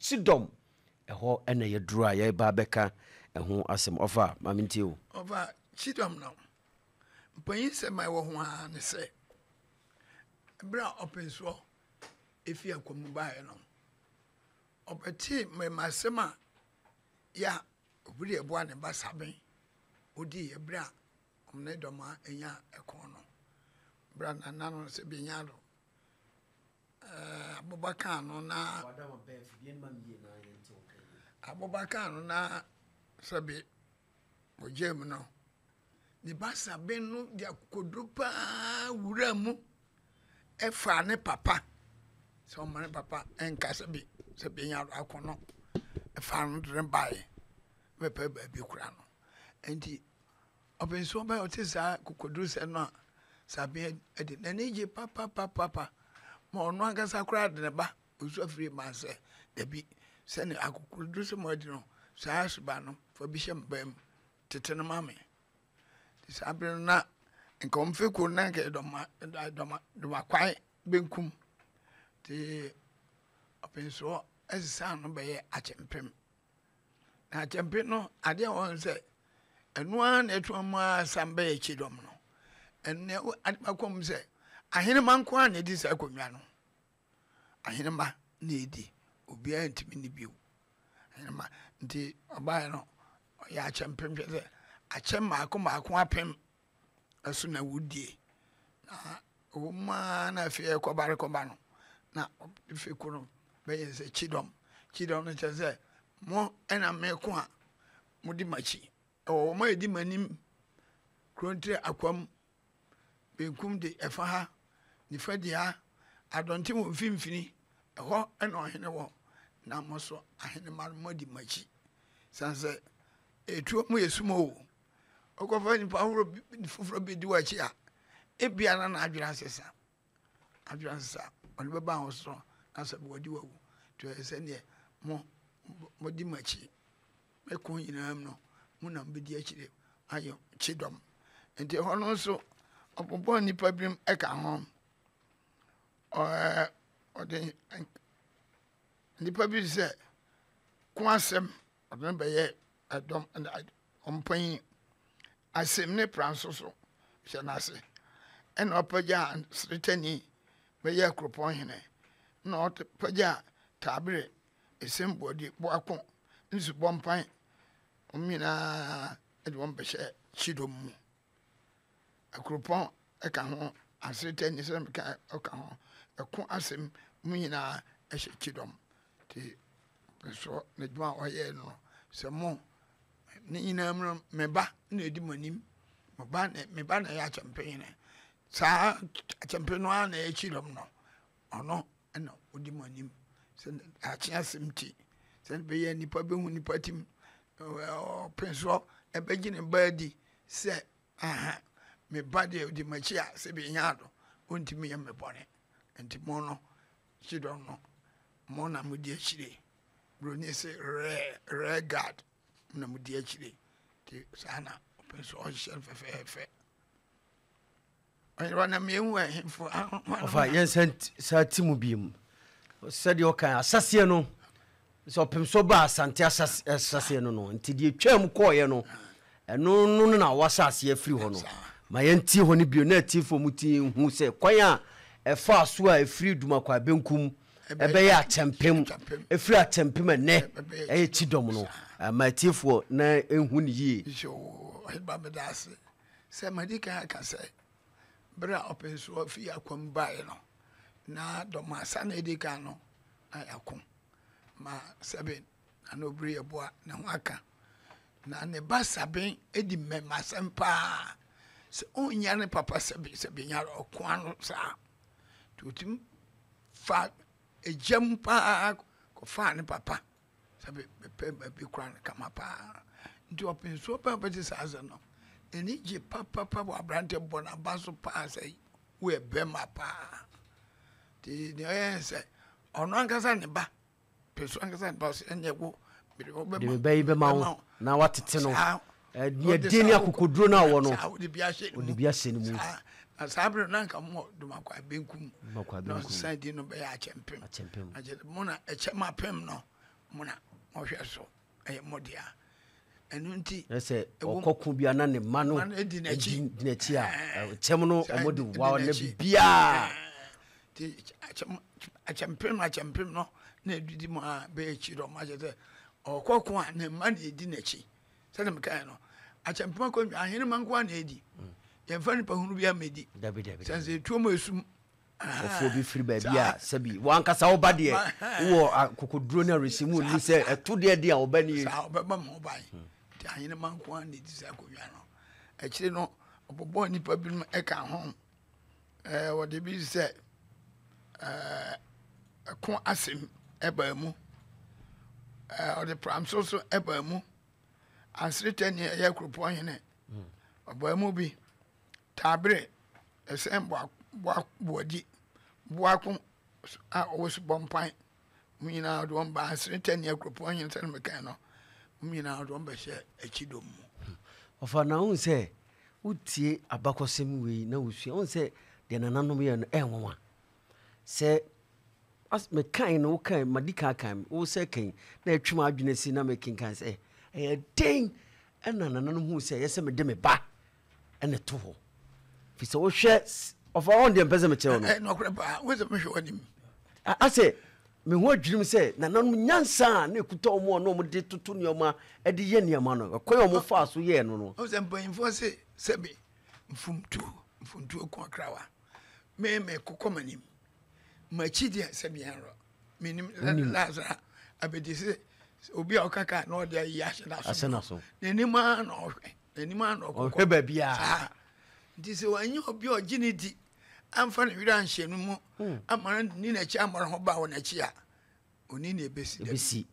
Chidom eho ene ye duru a ye ba beka eho asem ofa maminti o ofa Chidom no mpanyin se mai wo ho a ne se bra open so efi akomu bae no obeti me masema ya obiri ebo ne basaben odi e bra omne doma enya ekon no bra na no se binyado Abubakar no na Abubakar no na sabi ojem no ni basaben no dia kodrupa wura mu efa ne papa so man papa enka sabi binyado akono efa no drembae mepe ba bi kura no enti obenso ba otisa kokodru se no sabi edi na neje papa ma ono agasa kura de ne ba osu afiri ma se dabi se ne akokodru se mo edi no saa suba no fo bi hye mbam tete no mame ti sabi na nka omfe ko na nke doma kwai benkum ti obenso esisa no be ye achempem na achempem no ade won se enu an etu ama sambe ye Chidom no enne akom se ahene manko an edi sa akonwa no ahene ma na edi obi antimi ni biu ahene ma nti obae no ya achempem se achem maako apem asu na wudie na o ma na fie kobare koba no na fie kunu be ye se Chidom no che mo ena me ko a mudi machi o ma edi manim krontre akwam benkum de efa ha ni fadia adonte mo mfimfini eho ena ohene wo na moso ahene mar modi machi sanse etu mo yesumo o okofa ni pawro fufuro bi di wachi a ebia na adwira sesa oni beba ho so asabi wadi wawu to ese ne modi machi mekun yinam no muna mbedi akire ayo Chidom enti hono so opopo ni pabrim eka ho ode ni pabri se kwasem ode be ye adom ompan asem ne pranso so hye na se ena opaja sretani be ye kropon hene na opaja tabre esembodi bo akon nsu bompan omina edwon behye Chidom mu akropon eka ho asretani se meka eka ho ekon asem mu nyina ehye Chidom ti so ne dwa oye no se mo ni nyina mro meba na edi manim meba na ya champion sa champion no na e Chidom no ono ena odi manim se achia simti se be ye nipa be hu nipa tim penso e be gine baadi se aha me bade odi machi a se be nyaado ontimi ye me bone enti mo no Chidom no mo na mudi achire broni se regard na mudi achire ti sana penso o shel fe ay wana me hu ahemfo ofa yen sa timu biem said you kan asase no so pemso ba asante asase no nti die twam koye no eno no na wasase afiri ho no ma yenti ho ni bio na tifo muti hu se kwan a efa so a afiri duma kwa benkum ebe ya achempem afiri achempem ne eye Chidom no ma tifo na ehu ni yi so ba bedase se madika ka se bra openso fi akwam bae no na doma sana edika no ayakon ma saben anobri eboa na ho aka na ne basaben edi mema sempa se onya ne papa sabi nyaro okwan no sa tutim fa ejam pa ko fa ne papa sabi pe bi kran kama pa ndi openso pa beti sa no eni je papa wa brante bona baso pa sai we be mapa ti ni se ono ankasa ne ba peso ankasa ne ba se enye wo be ma na watete no ye dini akokoduro na wo no odi bia hye ni mu asabre na nka mo do makwa benkum no side no be ya achempem mo na echema pem no mona ɔhwɛ so ɛyɛ mmɔdea ɛno nti ɛsɛ ɔkɔko bia na ne ma no di n'akyi a kyɛm no ɔmo de wa na bia ti akyɛmpem no na edidi mu a bɛyɛ akyi dɔ ɔmo akyɛ sɛ ɔkɔko a ne ma na edi n'akyi sɛdeɛ mekae no akyɛmpem akɔnwa ahene ma nko a na edi yɛmfa nipa hunu bi amedi sɛ tuo mu esum ɔfoɔ bi firi baabi a sɛbi wankasa woba deɛ wowɔ akokoduro no aresi mu ni sɛ ɛto deɛ deɛ a wɔba nie wobɛba ma wobae nti ahene ma nko a na ɛdi sɛ akonnwa no akyire no ɔbɔbɔ nnipa binom ɛka ho wɔde bi sɛ ɛko asɛm ɛbaa mu ɔde pramso so ɛbaa mu Anseretɛni ɛyɛ kuropɔn hene ɔbaa mu bi taabere ɛsɛn boadi boako a ɔwɔ so bɔ mpan mu nyinaa ɔde wɔn ba Anseretɛni kuropɔn hene sɛ no mekan no mu nyinaa ɔde wɔn bɛhyɛ akyi dɔm mu ɔfa na wo sɛ wotie abakɔsɛm wei na wosua wo sɛ deɛ nananom yɛ no ɛnwanwa sɛ mekan no wokan madi kan wo sɛ kan na atwam adwene si na mekenkan sɛ ɛyɛ den ɛna nananom hu sɛ ɛyɛ sɛ mede me ba ɛne to hɔ fi sɛ wohwɛ ɔfa wɔn deɛ mpɛ sɛ mekyerɛ no nɔkorɛ paa wo sɛ mehwɛ w'anim asɛ meho adwirim sɛ nananom nyansa a na ɛkuta ɔmo a na ɔmode toto nneɔma ɛde yɛ nneɛma no ɛkɔɛ ɔmo faa so yɛɛ no no wo sɛ mpanyimfoɔ se sɛbe mfomtuo ko akrawa mekokɔ m'anim makyi deɛ sɛbiɛnrɔ menim lasara abɛdi sɛ obi a ɔkaka na ɔde ayi ahyɛ naso n'anim a na ɔhwɛ baabiaa nti sɛ wanyɛ obi a ɔgye ne di amfa ne werɛ anhyɛ no mu amara ni n'akyi amara ho ba wɔ n'akyi a ɔni na ɛbɛsi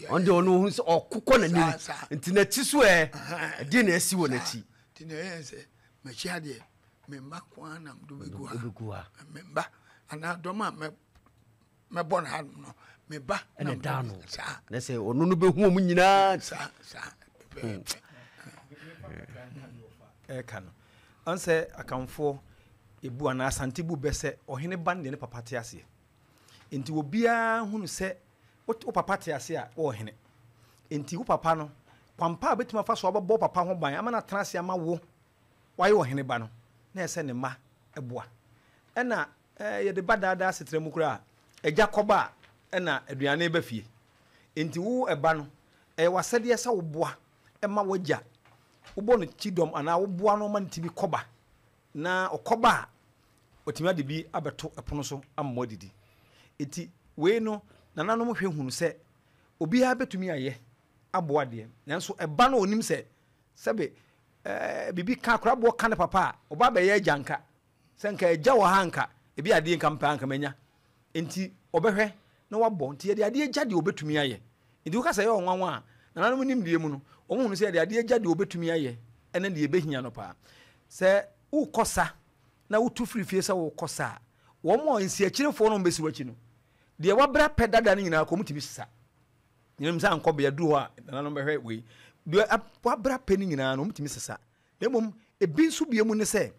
ɔnde ɔno ɔhu sɛ ɔkokɔ n'anim nti n'akyi so ɛdeɛ na asi wɔ n'akyi nti na ɛyɛ sɛ makyi adeɛ memba ko a nam do bɛgu ha memba anaa dɔm a mɛbɔ no hanom no meba ɛne da no na sɛ ɔno no bɛhu ɔmu nyinaa ɛka no ɔn sɛ akamfoɔ ɛbu anaa asante bu bɛ sɛ ɔhene ba no deɛ ne papa te aseɛ enti obiara hunu sɛ wo papa te ase a wɔwɔ hene enti wo papa no kwampa a bɛtumi afa so wɔbɛbɔ papa ho ban ama no atena ase ama wo wayɛ wɔ hene ba no na ɛsɛ ne mma ɛboa ɛna yɛde ba daadaa setrɛ mu koraa agya kɔba a ɛna aduane ba fie enti wo ɛba no ɛyɛ wasɛdeɛ sɛ woboa ɛma wagya wobɔ no kyidɔm anaa woboa no ma no tumi kɔba na ɔkɔba a ɔtumi ade bi abɛto ɛpono so ama adidi enti wei no nananom hwɛ hunu sɛ obiara bɛtumi ayɛ aboa deɛ nanso ɛba no onim sɛ sɛbe bibi ka koraboɔ ka ne papa a ɔba bɛyɛ agya nka sɛ nka agya wɔ ha nka ebi adeɛ nka mpaa nka manya enti ɔbɛhwɛ na wabɔ nti yɛde adeɛ gya deɛ ɔbɛtumi ayɛ nti woka sɛ yɛ ɔnwanwa a nananom nim deɛ mu no ɔmo hunu sɛ yɛde adeɛ gya deɛ ɔbɛtumi ayɛ ɛne deɛ ɛbɛhia no paa sɛ wokɔ sa na wotu firi fie sɛ wokɔ sa a wɔn a nsiakyirefoɔ no mbɛsi w'akyi no deɛ wabra pɛ dada no nyinaa kɔmu tumi sisa nyinam sɛ ankɔ bɛyɛ duro hɔ a nananom bɛhwɛ wei deɛ wabra pɛ no nyinaa no ɔmutumi sisa na mmom ebi nso bie mu ne sɛ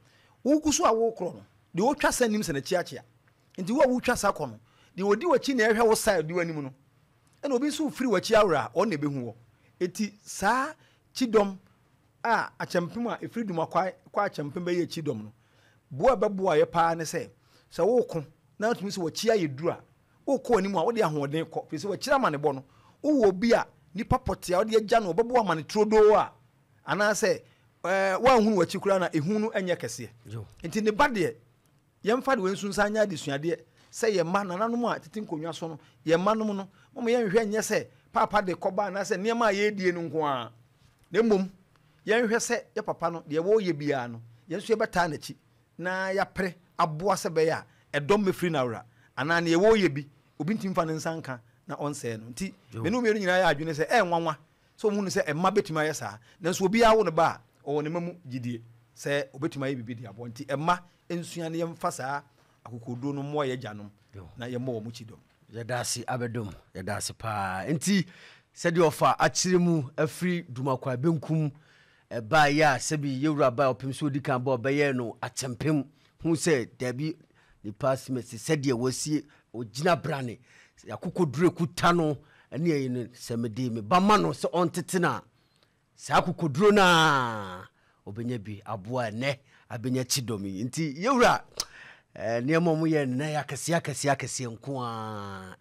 wogu so a wokorɔ no deɛ wotwa sa nim sɛ n'akyi akyea nti wo a wotwa sa kɔ no deɛ wɔdi w'akyi na ɛhwɛ wo sa di w'anim no ɛna obi nso firi w'akyi awora a ɔna ɛbɛhu wɔ eti saa kyidɔm a akyɛmpem a ɛfiri dum akɔ akyɛmpem bɛyɛ kyidɔm no boa bɛboa yɛ paa ne sɛ woko na wotumi sɛ w'akyi ayɛ duru a wokɔ anim a wode ahoɔden kɔ firi sɛ w'akyiri ama ne bɔ no wowɔ obi a nipa pɔtea wode agya no ɔbɛboa ama ne turodoo a anaasɛ woanhunu w'akyi koraa na ɛhu no ɛnyɛ kɛseɛ nti ne ba deɛ yɛmfa de wɔnsu nsa nyɛ adesuadeɛ sɛ yɛmma nananom a tete nkonnwa so no yɛmma nom no mama yɛnhwɛ nyɛ sɛ papa de kɔba anaasɛ nneɛma a yɛdie no nko a na mmom yɛnhwɛ sɛ yɛ papa no deɛ wɔyɛ biara no yɛn nso yɛbɛtaa n'akyi na yɛapere aboa sɛ bɛyɛ a ɛdɔm mɛfiri no awura anaa ne yɛwɔyɛ bi obi ntimi fa ne nsa nka na ɔnsɛe no nti me ne mmienu nyinaa yɛ adwene sɛ ɛnwanwa sɛ ɔmu no sɛ ɛma bɛtumi ayɛ saa nanso obiara wo ne ba a ɔwɔ ne ma mu gyidie sɛ ɔbɛtumi ayɛ biribi de aboa nti ɛma nsua no yɛmfa saa akokoduro no mmoa yɛgya nom na yɛmmɔ wɔ mu kyidɔm yɛda ase abɛdom yɛda ase paa nti sɛdeɛ ɔfa akyerɛ mu afiri dumakwa benkum ɛbaayɛ a sɛbi yɛwura ba ɔpem sɛ ɔdi kan ba ɔbɛyɛ no akyɛmpem hu sɛ dabi nipa simɛsi sɛdeɛ wɔsie ɔgyina brane akokɔduro kuta no ɛne ayi no sɛ mede me ba ma no sɛ ɔntetena saa kokoduro no a ɔbɛnya bi aboa ɛnɛ abɛnya kyidɔm yi nti yɛwura nneɛma mo yɛ nnɛ akɛseɛ nko a